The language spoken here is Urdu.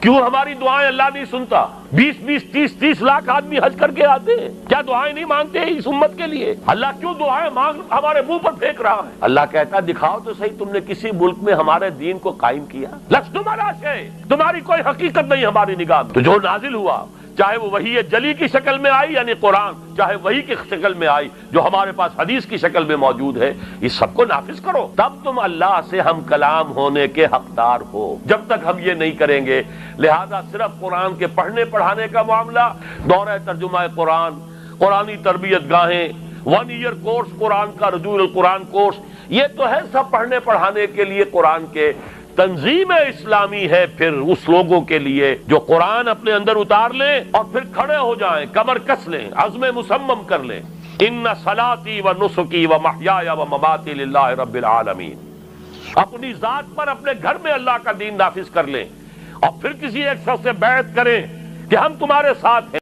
کیوں ہماری دعائیں اللہ نہیں سنتا؟ 20 30 لاکھ آدمی حج کر کے آتے ہیں، کیا دعائیں نہیں مانگتے ہیں اس امت کے لیے؟ اللہ کیوں دعائیں مانگ ہمارے منہ پر پھینک رہا ہے؟ اللہ کہتا ہے دکھاؤ تو صحیح تم نے کسی ملک میں ہمارے دین کو قائم کیا؟ لفظ تمہارا شے، تمہاری کوئی حقیقت نہیں ہماری نگاہ میں۔ تو جو نازل ہوا، چاہے وہ وحی جلی کی شکل میں آئی یعنی قرآن، چاہے وحی کی شکل میں آئی جو ہمارے پاس حدیث کی شکل میں موجود ہے، اس سب کو نافذ کرو، تب تم اللہ سے ہم کلام ہونے کے حقدار ہو۔ جب تک ہم یہ نہیں کریں گے، لہذا صرف قرآن کے پڑھنے پڑھانے کا معاملہ، دورہ ترجمہ قرآن، قرآنی تربیت گاہیں، 1 ایئر کورس قرآن کا، رجوع القرآن کورس، یہ تو ہے سب پڑھنے پڑھانے کے لیے قرآن کے۔ تنظیم اسلامی ہے پھر اس لوگوں کے لیے جو قرآن اپنے اندر اتار لیں اور پھر کھڑے ہو جائیں، کمر کس لیں، عزم مصمم کر لیں۔ ان صلاتی و نسکی و محیایا و مماتی للہ رب العالمین، اپنی ذات پر اپنے گھر میں اللہ کا دین نافذ کر لیں اور پھر کسی ایک شخص سے بیعت کریں کہ ہم تمہارے ساتھ ہیں۔